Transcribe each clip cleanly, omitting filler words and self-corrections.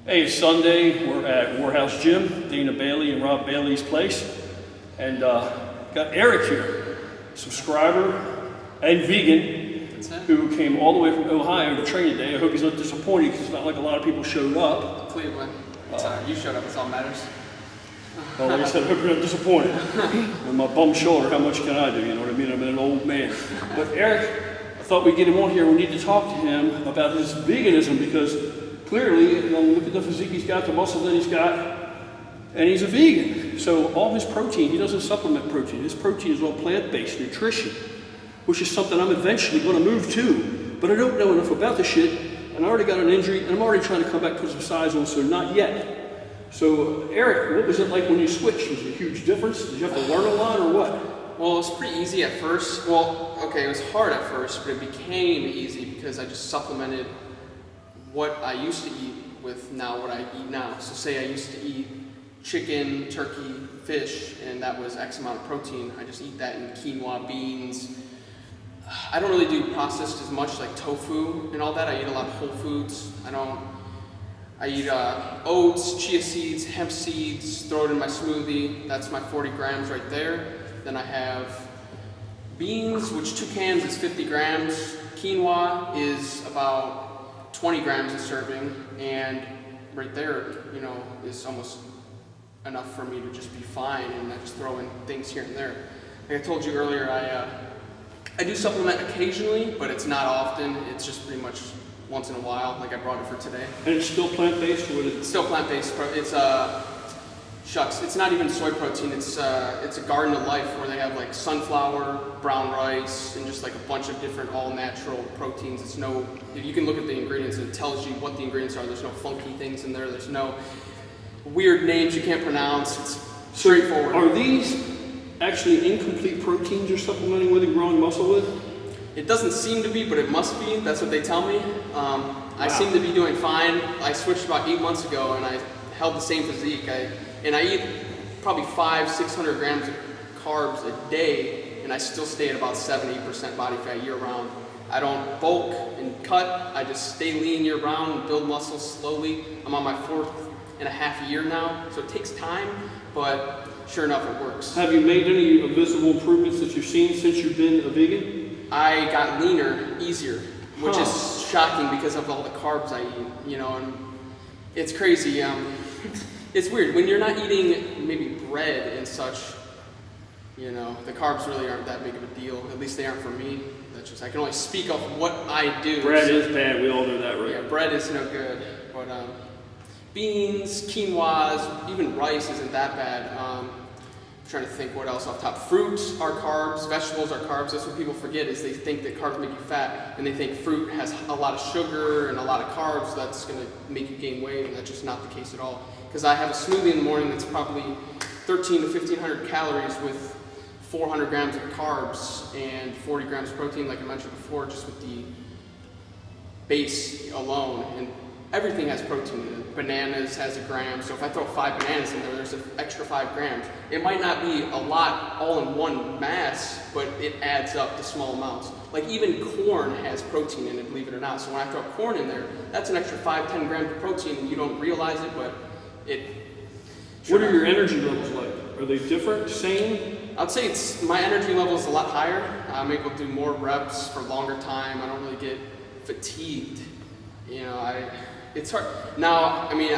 Hey, it's Sunday. We're at Warehouse Gym, Dana Bailey and Rob Bailey's place. And got Eric here, subscriber and vegan, who came all the way from Ohio to train today. I hope he's not disappointed because it's not like a lot of people showed up. Cleveland. You showed up, it's all that matters. Well, like I said, I hope you're not disappointed. With my bum shoulder, how much can I do? You know what I mean? I'm an old man. But Eric, I thought we'd get him on here. We need to talk to him about his veganism because clearly, you know, look at the physique he's got, the muscle that he's got, and he's a vegan. So all his protein, he doesn't supplement protein. His protein is all plant-based nutrition, which is something I'm eventually going to move to. But I don't know enough about the shit, and I already got an injury, and I'm already trying to come back, put some size on, so not yet. So Eric, what was it like when you switched? Was it a huge difference? Did you have to learn a lot or what? Well, it was pretty easy at first. Well, okay, it was hard at first, but it became easy because I just supplemented what I used to eat with now what I eat now. So say I used to eat chicken, turkey, fish, and that was X amount of protein. I just eat that in quinoa, beans. I don't really do processed as much like tofu and all that. I eat a lot of whole foods. I eat oats, chia seeds, hemp seeds, throw it in my smoothie. That's my 40 grams right there. Then I have beans, which 2 cans is 50 grams. Quinoa is about 20 grams a serving. And right there, you know, is almost enough for me to just be fine. And I just throw in things here and there. Like I told you earlier, I do supplement occasionally, but it's not often. It's just pretty much once in a while, like I brought it for today. And it's still plant-based? Or it's still plant-based. It's shucks, it's not even soy protein. It's a garden of life where they have like sunflower, brown rice, and just like a bunch of different all-natural proteins. It's no, you can look at the ingredients and it tells you what the ingredients are. There's no funky things in there. There's no weird names you can't pronounce. It's straightforward. Are these actually incomplete proteins you're supplementing with and growing muscle with? It doesn't seem to be, but it must be. That's what they tell me. I seem to be doing fine. I switched about 8 months ago and I held the same physique. And I eat probably 500-600 grams of carbs a day, and I still stay at about 70% body fat year round. I don't bulk and cut. I just stay lean year round and build muscle slowly. I'm on my 4.5 year now, so it takes time, but sure enough, it works. Have you made any visible improvements that you've seen since you've been a vegan? I got leaner, easier, which is shocking because of all the carbs I eat, you know, and it's crazy. It's weird, when you're not eating maybe bread and such, you know, the carbs really aren't that big of a deal. At least they aren't for me. That's just, I can only speak of what I do. Bread is bad, we all know that, right? Yeah, bread is no good, but beans, quinoas, even rice isn't that bad. I'm trying to think what else off top. Fruits are carbs, vegetables are carbs. That's what people forget is they think that carbs make you fat, and they think fruit has a lot of sugar and a lot of carbs that's going to make you gain weight, and that's just not the case at all. Because I have a smoothie in the morning that's probably 1,300 to 1,500 calories with 400 grams of carbs and 40 grams of protein, like I mentioned before, just with the base alone. And everything has protein in it. Bananas has 1 gram, so if I throw 5 bananas in there, there's an extra 5 grams. It might not be a lot all in one mass, but it adds up to small amounts. Like even corn has protein in it, believe it or not. So when I throw corn in there, that's an extra 5-10 grams of protein, and you don't realize it, but it... What are your energy levels like? Are they different, same? I'd say my energy level is a lot higher. I'm able to do more reps for longer time. I don't really get fatigued. You know, it's hard. Now, I mean,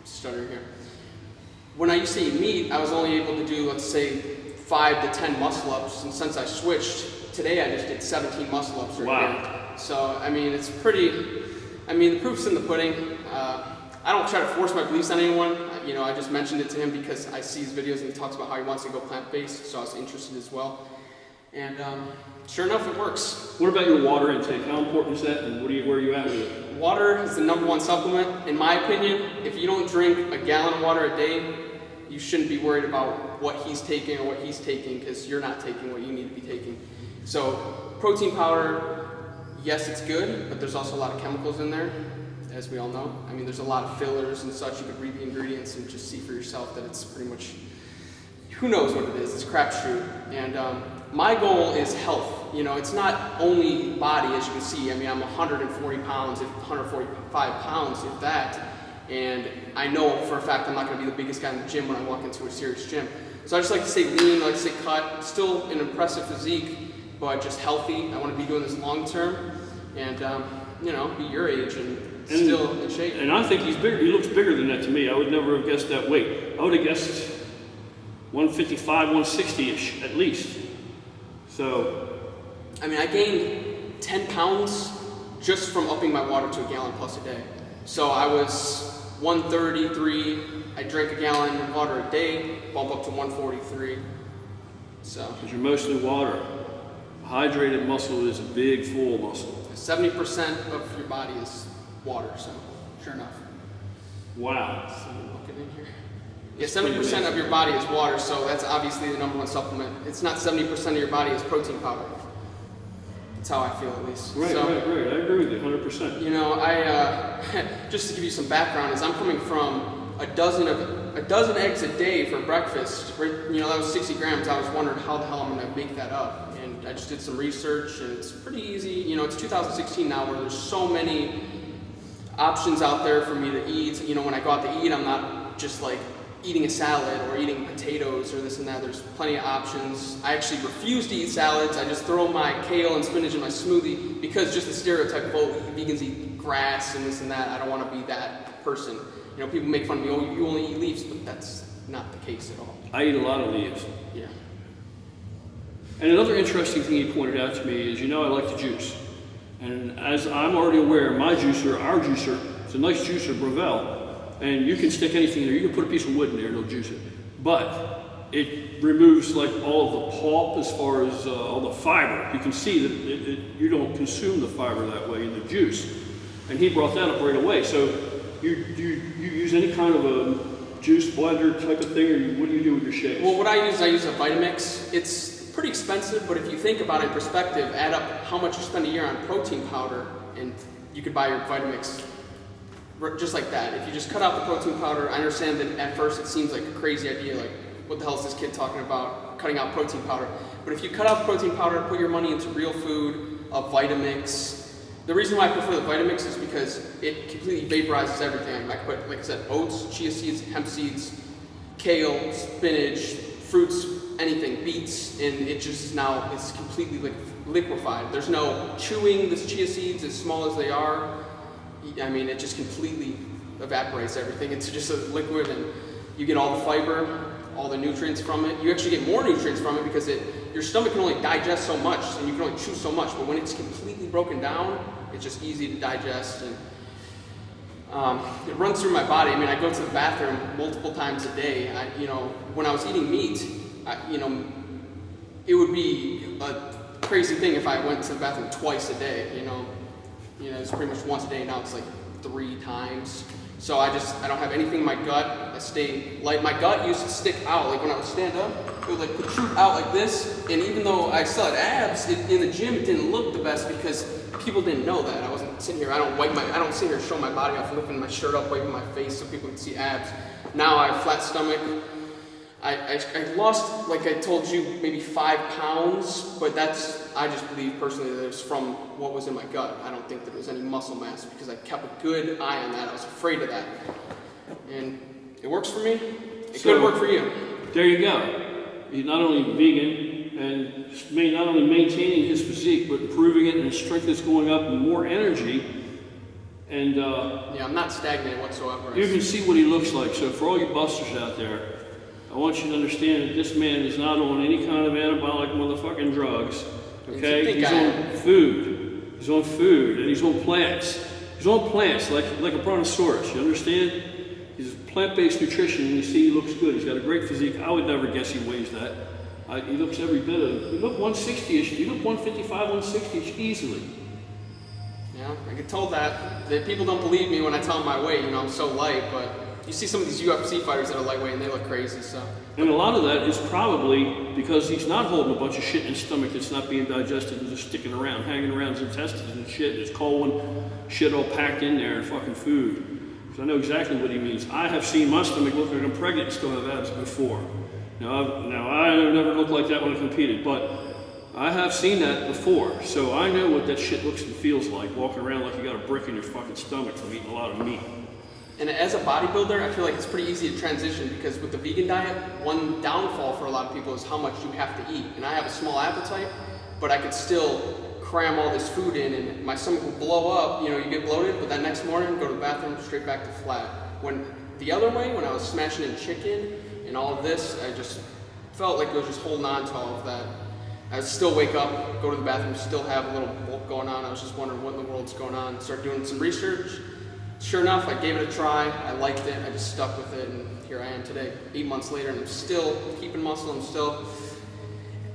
stuttering here. When I used to eat meat, I was only able to do, let's say, 5 to 10 muscle ups, and since I switched, today I just did 17 muscle ups right here. So, I mean, it's pretty, the proof's in the pudding. I don't try to force my beliefs on anyone. You know, I just mentioned it to him because I see his videos and he talks about how he wants to go plant-based, so I was interested as well. And sure enough, it works. What about your water intake? How important is that, and where are you at with it? Water is the #1 supplement. In my opinion, if you don't drink a gallon of water a day, you shouldn't be worried about what he's taking or what he's taking because you're not taking what you need to be taking. So protein powder, yes, it's good, but there's also a lot of chemicals in there, as we all know. I mean, there's a lot of fillers and such. You could read the ingredients and just see for yourself that it's pretty much, who knows what it is. It's a crapshoot. And my goal is health. You know, it's not only body, as you can see. I mean, I'm 140 pounds, 145 pounds, if that. And I know for a fact I'm not going to be the biggest guy in the gym when I walk into a serious gym. So I just like to say lean, I like to say cut. Still an impressive physique, but just healthy. I want to be doing this long term, and you know, be your age and still in shape. And I think he's bigger. He looks bigger than that to me. I would never have guessed that weight. I would have guessed 155, 160-ish at least. So, I mean, I gained 10 pounds just from upping my water to a gallon plus a day. So I was 133. I drank a gallon of water a day, bump up to 143. So. Because you're mostly water. Hydrated muscle is a big, full muscle. 70% of your body is water, so sure enough. Wow. So looking in here. Yeah, 70% of your body is water, so that's obviously the number one supplement. It's not 70% of your body is protein powder. That's how I feel, at least. Right, so, right. I agree with you 100%. You know, I just to give you some background, is I'm coming from a dozen eggs a day for breakfast. You know, that was 60 grams. I was wondering how the hell I'm going to make that up. I just did some research, and it's pretty easy. You know, it's 2016 now, where there's so many options out there for me to eat. You know, when I go out to eat, I'm not just like eating a salad or eating potatoes or this and that. There's plenty of options. I actually refuse to eat salads. I just throw my kale and spinach in my smoothie, because just the stereotype of, oh, vegans eat grass and this and that. I don't want to be that person. You know, people make fun of me, oh, you only eat leaves, but that's not the case at all. I eat a lot of leaves. Yeah. And another interesting thing he pointed out to me is, you know, I like to juice. And as I'm already aware, my juicer, our juicer, it's a nice juicer, Breville, and you can stick anything in there. You can put a piece of wood in there and it'll juice it. But it removes like all of the pulp as far as all the fiber. You can see that you don't consume the fiber that way in the juice. And he brought that up right away. So you use any kind of a juice blender type of thing, or what do you do with your shakes? Well, what I use a Vitamix. It's pretty expensive, but if you think about it in perspective, add up how much you spend a year on protein powder, and you could buy your Vitamix just like that. If you just cut out the protein powder, I understand that at first it seems like a crazy idea, like, what the hell is this kid talking about, cutting out protein powder? But if you cut out protein powder, put your money into real food, a Vitamix. The reason why I prefer the Vitamix is because it completely vaporizes everything. I can put, like I said, oats, chia seeds, hemp seeds, kale, spinach, fruits, anything, beets, and it just now, it's completely like liquefied. There's no chewing this chia seeds, as small as they are. I mean, it just completely evaporates everything. It's just a liquid, and you get all the fiber, all the nutrients from it. You actually get more nutrients from it, because your stomach can only digest so much, and you can only chew so much, but when it's completely broken down, it's just easy to digest, and it runs through my body. I mean, I go to the bathroom multiple times a day. You know, when I was eating meat, you know, it would be a crazy thing if I went to the bathroom twice a day. You know, it's pretty much once a day. Now it's like 3 times. So I don't have anything in my gut. I stay light. My gut used to stick out, like when I would stand up, it would like protrude out like this. And even though I still had abs, in the gym it didn't look the best, because people didn't know that. I wasn't sitting here, I don't sit here and show my body off, lifting my shirt up, wiping my face so people can see abs. Now I have flat stomach. I lost, like I told you, maybe 5 pounds, but I just believe personally that it was from what was in my gut. I don't think that there was any muscle mass, because I kept a good eye on that. I was afraid of that. And it works for me. It could work for you. There you go. He's not only vegan, and not only maintaining his physique, but improving it, and his strength is going up, and more energy. And yeah, I'm not stagnant whatsoever. You can see what he looks like. So for all you busters out there, I want you to understand that this man is not on any kind of anabolic motherfucking drugs. Okay? He's on food. He's on food, and he's on plants. He's on plants like a brontosaurus. You understand? He's plant-based nutrition, and you see he looks good. He's got a great physique. I would never guess he weighs that. He looks every bit of it. You look 160-ish. You look 155, 160-ish easily. Yeah, I get told that people don't believe me when I tell them my weight. You know, I'm so light, but you see some of these UFC fighters that are lightweight and they look crazy, so. And a lot of that is probably because he's not holding a bunch of shit in his stomach that's not being digested and just sticking around, hanging around his intestines and shit, and his colon, shit all packed in there and fucking food. So I know exactly what he means. I have seen my stomach look like I'm pregnant and still have abs before. Now I never looked like that when I competed, but I have seen that before, so I know what that shit looks and feels like, walking around like you got a brick in your fucking stomach from eating a lot of meat. And as a bodybuilder, I feel like it's pretty easy to transition because with the vegan diet, one downfall for a lot of people is how much you have to eat. And I have a small appetite, but I could still cram all this food in and my stomach will blow up. You know, you get bloated, but that next morning, go to the bathroom, straight back to flat. When the other way, when I was smashing in chicken and all of this, I just felt like I was just holding on to all of that. I would still wake up, go to the bathroom, still have a little bulk going on. I was just wondering what in the world's going on. Start doing some research. Sure enough, I gave it a try. I liked it. I just stuck with it, and here I am today, 8 months later, and I'm still keeping muscle. I'm still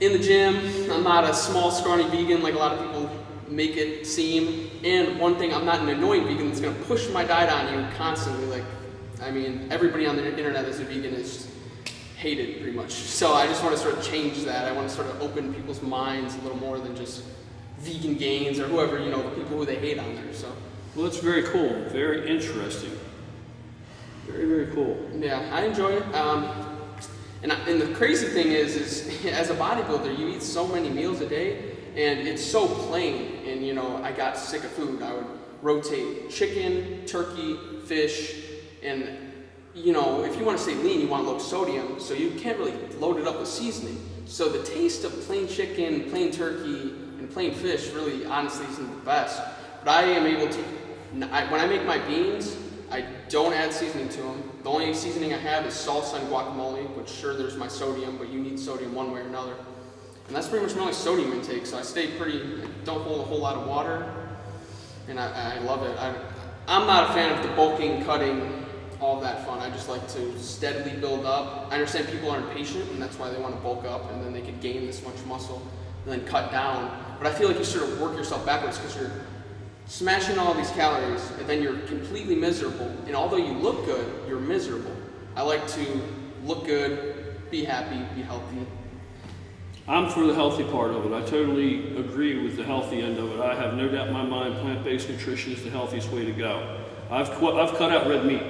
in the gym. I'm not a small, scrawny vegan like a lot of people make it seem. And one thing, I'm not an annoying vegan that's going to push my diet on you constantly. Like, I mean, everybody on the internet that's a vegan is hated pretty much. So I just want to sort of change that. I want to sort of open people's minds a little more than just vegan gains or whoever, you know, the people who they hate on there. So. Well, that's very cool. Very interesting. Very, very cool. Yeah, I enjoy it. And the crazy thing is as a bodybuilder, you eat so many meals a day, and it's so plain. And you know, I got sick of food. I would rotate chicken, turkey, fish, and you know, if you want to stay lean, you want low sodium, so you can't really load it up with seasoning. So the taste of plain chicken, plain turkey, and plain fish really, honestly, isn't the best. But I am able to, when I make my beans, I don't add seasoning to them. The only seasoning I have is salsa and guacamole, which sure, there's my sodium, but you need sodium one way or another. And that's pretty much my only sodium intake, so I don't hold a whole lot of water, and I love it. I'm not a fan of the bulking, cutting, all that fun. I just like to steadily build up. I understand people are impatient, and that's why they want to bulk up, and then they could gain this much muscle, and then cut down. But I feel like you sort of work yourself backwards because you're smashing all these calories, and then you're completely miserable. And although you look good, you're miserable. I like to look good, be happy, be healthy. I'm for the healthy part of it. I totally agree with the healthy end of it. I have no doubt in my mind plant-based nutrition is the healthiest way to go. I've cut out red meat,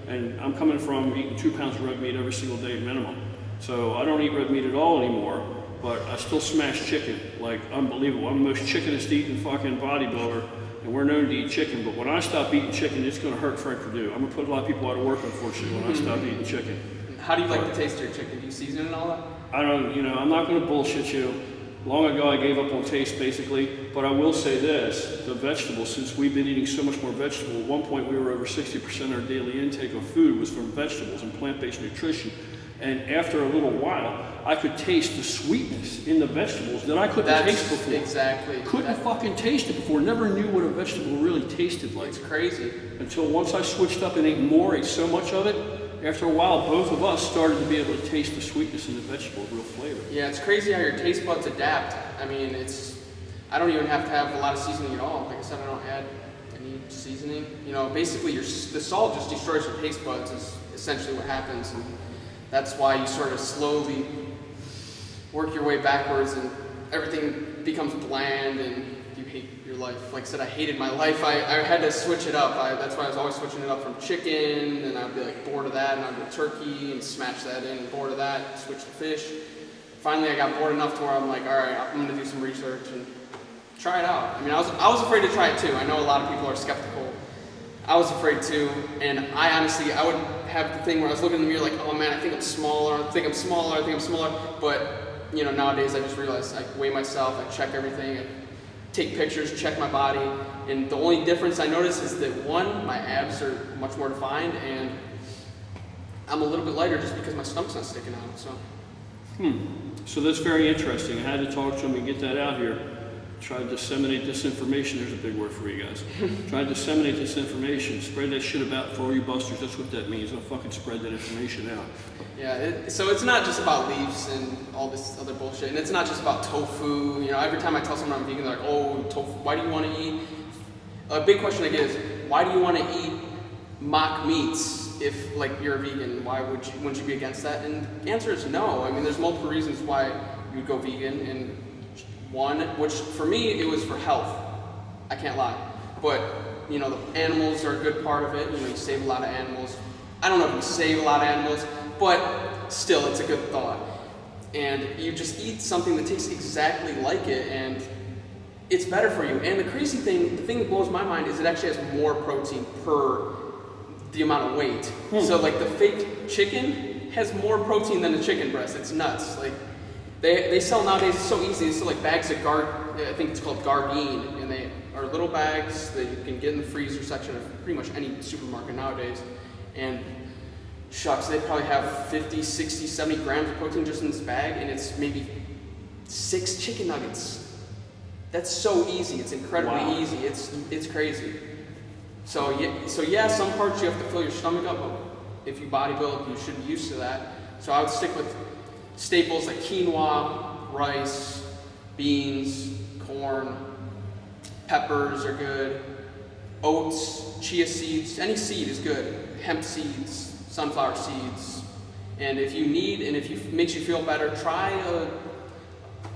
and I'm coming from eating 2 pounds of red meat every single day minimum. So I don't eat red meat at all anymore, but I still smash chicken like unbelievable. I'm the most chickenest eating fucking bodybuilder, and we're known to eat chicken, but when I stop eating chicken, it's going to hurt Frank Perdue. I'm going to put a lot of people out of work, unfortunately, when I stop eating chicken. How do you like the taste of your chicken? Do you season it and all that? I don't, I'm not going to bullshit you. Long ago, I gave up on taste, basically, but I will say this, the vegetables, since we've been eating so much more vegetable, at one point we were over 60% of our daily intake of food was from vegetables and plant-based nutrition. And after a little while, I could taste the sweetness in the vegetables that I couldn't taste before. Exactly. Couldn't fucking taste it before. Never knew what a vegetable really tasted like. It's crazy. Until once I switched up and ate more, ate so much of it, after a while, both of us started to be able to taste the sweetness in the vegetable, real flavor. Yeah, it's crazy how your taste buds adapt. I mean, I don't even have to have a lot of seasoning at all. Like I said, I don't add any seasoning. You know, basically the salt just destroys your taste buds is essentially what happens. And that's why you sort of slowly work your way backwards and everything becomes bland and you hate your life. Like I said, I hated my life. I had to switch it up. That's why I was always switching it up from chicken, and I'd be like bored of that, and I'd go turkey and smash that in, and bored of that, switch to fish. Finally, I got bored enough to where I'm like, all right, I'm gonna do some research and try it out. I mean, I was afraid to try it too. I know a lot of people are skeptical. I was afraid too, and I would have the thing where I was looking in the mirror like, oh man, I think I'm smaller, I think I'm smaller, but you know, nowadays I just realized I weigh myself, I check everything, I take pictures, check my body, and the only difference I notice is that one, my abs are much more defined, and I'm a little bit lighter just because my stomach's not sticking out, so. So that's very interesting. I had to talk to him and get that out here. Try to disseminate this information. There's a big word for you guys. Try to disseminate this information. Spread that shit about for all you busters. That's what that means. Don't fucking spread that information out. Yeah, so it's not just about leaves and all this other bullshit. And it's not just about tofu. You know, every time I tell someone I'm vegan, they're like, oh, tofu, why do you want to eat? A big question I get is, why do you want to eat mock meats if, like, you're a vegan? Wouldn't you be against that? And the answer is no. I mean, there's multiple reasons why you would go vegan. And one, which for me, it was for health. I can't lie. But, you know, the animals are a good part of it. You know, you save a lot of animals. I don't know if you save a lot of animals, but still, it's a good thought. and you just eat something that tastes exactly like it, and it's better for you. And the crazy thing, the thing that blows my mind is it actually has more protein per the amount of weight. So like the fake chicken has more protein than the chicken breast. It's nuts. Like they sell nowadays, it's so easy. They sell like bags of I think it's called Gardein, and they are little bags that you can get in the freezer section of pretty much any supermarket nowadays. And shucks, they probably have 50, 60, 70 grams of protein just in this bag, and it's maybe 6 chicken nuggets. That's so easy. It's incredibly easy. It's crazy. So yeah, some parts you have to fill your stomach up, but if you bodybuild, you should be used to that. So I would stick with staples like quinoa, rice, beans, corn, peppers are good, oats, chia seeds, any seed is good, hemp seeds, sunflower seeds. And if you need, and if it makes you feel better, try a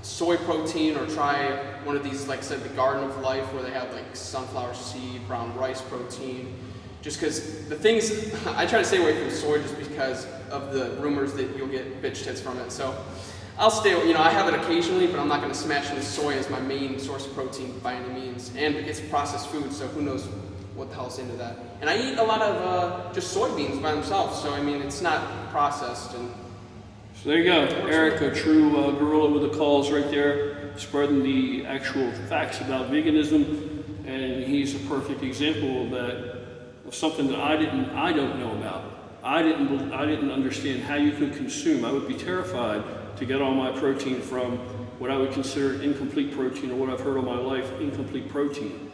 soy protein, or try one of these, like I said, the Garden of Life, where they have like sunflower seed, brown rice protein. Just because the things, I try to stay away from soy just because of the rumors that you'll get bitch tits from it. So I'll stay, I have it occasionally, but I'm not going to smash into soy as my main source of protein by any means. And it's processed food, so who knows what the hell's into that. And I eat a lot of just soybeans by themselves, so I mean, it's not processed. And so there you go, Eric, a true gorilla with the calls right there, spreading the actual facts about veganism, and he's a perfect example of that, of something that I don't know about. I didn't understand how you could consume. I would be terrified to get all my protein from what I would consider incomplete protein, or what I've heard all my life, incomplete protein.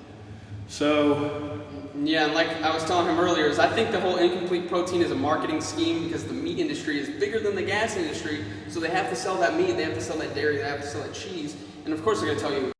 So yeah, and like I was telling him earlier, is I think the whole incomplete protein is a marketing scheme, because the meat industry is bigger than the gas industry, so they have to sell that meat, they have to sell that dairy, they have to sell that cheese, and of course they're going to tell you